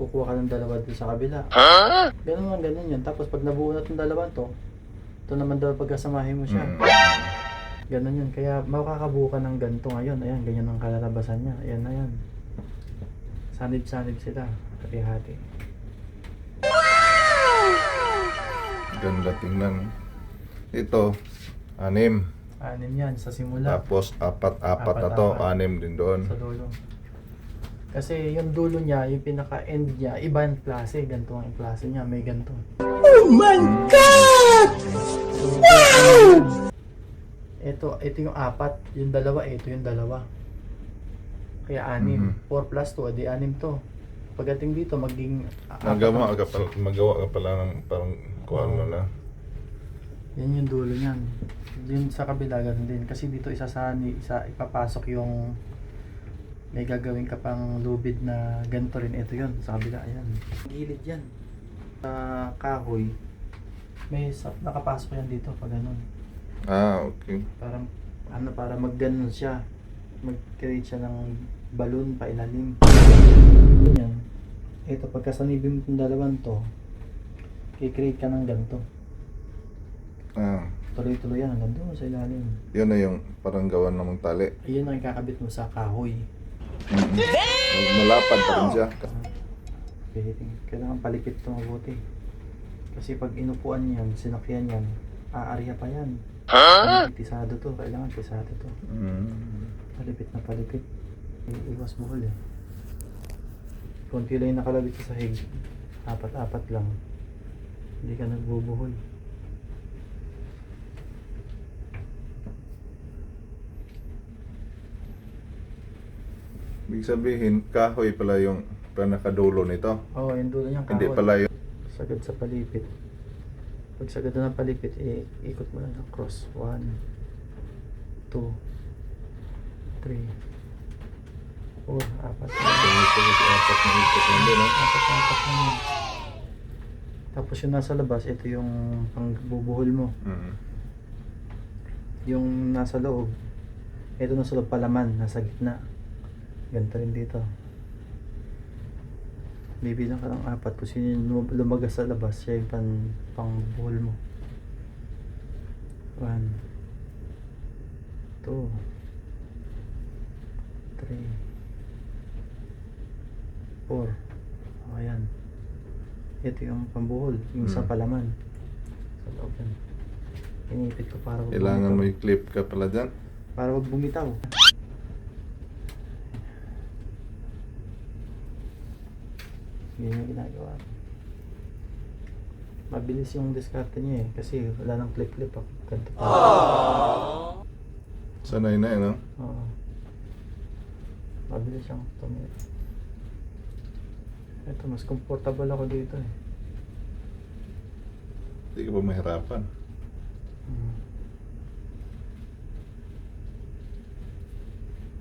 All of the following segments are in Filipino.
kukuha ka ng dalawa dito sa kabila. Ganun lang, ganun yun. Tapos pag nabuo na itong dalawa to, ito naman daw pagkasamahin mo siya. Ganun yun. Kaya makakabuo ka ng ganito ngayon. Ayan, ganyan ang kalalabasan niya. Ayan na yan. Sanib-sanib sila. Hati-hati. Ganda tingnan. Ito, 6. Anim yan sa simula. Tapos apat na to, 6 din doon. Sa dulo. Kasi yung dulo niya, yung pinaka-end niya, iba yung klase. Ganito ang klase niya. May ganito. Oh my God! So, ito yung 4. Yung dalawa, ito yung dalawa. Kaya 6. 4 plus 2, di 6 to. Pagdating dito, maging... Magawa ka pala ng parang kung ano na. Yan yung dulo niyan. Yun sa kabila, ganun din. Kasi dito isa ipapasok yung... May gagawin ka pang lubid na ganito rin. Ito yun, sa kabila. Ayan. Gilid yan. Sa kahoy, nakapasok yan dito pag ganun. Okay. Para mag-ganon siya. Mag-create siya ng balloon pa ilalim. Yan. Ito, pagkasanibin mo itong dalawang to, i-create ka ng ganito. Tuloy-tuloy yan hanggang doon sa ilalim. Yun na yung parang gawan ng tali. Ayun ang kakabit mo sa kahoy. Malapad pa rin siya. Kailangan palikit ito mabuti. Kasi pag inupuan yan, sinakyan yan, aarya pa yan. Tisado to, kailangan tisado to. Palipit na palipit. Iwas buhol eh. Kunti lang yung nakalabit sa sahig. 4 lang. Hindi ka nagbubuhol. Ibig sabihin, kahoy pala yung nakadulo nito. Oo, yung dulo niyang kahoy. Hindi pala yung... Sagad sa palipit. Pag sagad na ng palipit, ikot mo lang ng cross. 1, 2, 3, 4, 4. Apat na ikot lang din, no? 4 na yun. Tapos yung nasa labas, ito yung pangbubuhol mo. Yung nasa loob, ito nasa loob palaman, nasa gitna. Ganito rin dito. Bibilang ka ng 4 kung sino yung lumagas sa labas, siya yung pangbuhol mo. 1, 2, 3, 4. Ayan. Ito yung pambuhol, yung sa palaman. Sa loob yan. Inipit ko para wag Kailangan bumitaw. mo i-clip ka pala dyan. Para wag bumitaw. Yan yung ginagawa. Mabilis yung diskarte niya eh. Kasi wala nang clip-clip ako. Ganito pa. Sanay na no? Oo. Mabilis siyang tumira. Ito, mas comfortable ako dito eh. Hindi ka ba mahirapan?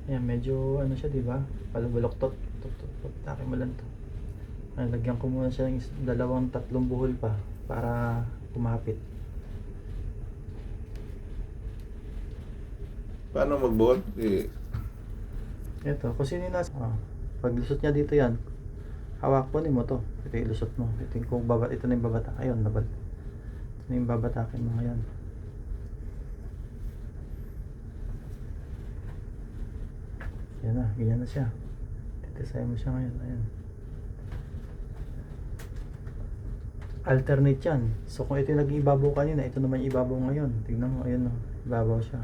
Ayan, medyo ano siya, di ba? Palubaloktot. Taki mo lang to. Lagyan ko muna siya ng 2-3 buhol pa para kumapit. Paano magbuhol? Ito, kung sino yung nasa... pag lusot niya dito yan, hawak po mo to. Ito yung lusot mo. Ito yung ito na yung babata. Ayun, ito na yung babatakin mo ngayon. Yan na, ganyan na siya. Titisay mo siya ngayon. Ayan. Alternate yan. So kung ito yung nag-ibabaw kanina, ito naman yung ibabaw ngayon. Tignan mo, ayun o. Ibabaw siya.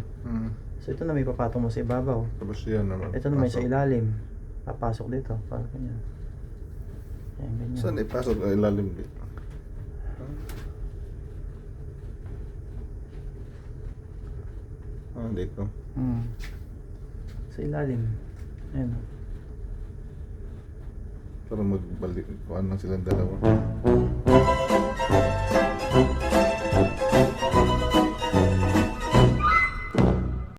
So ito na may papatong mo sa ibabaw. Tapos yan naman. Ito naman sa ilalim. Papasok dito. Parang ganyan. Ayan, ganyan. Saan ipasok ang ilalim dito? Dito. Sa ilalim. Ayan o. Para magbalik. Kuhaan lang silang dalawa.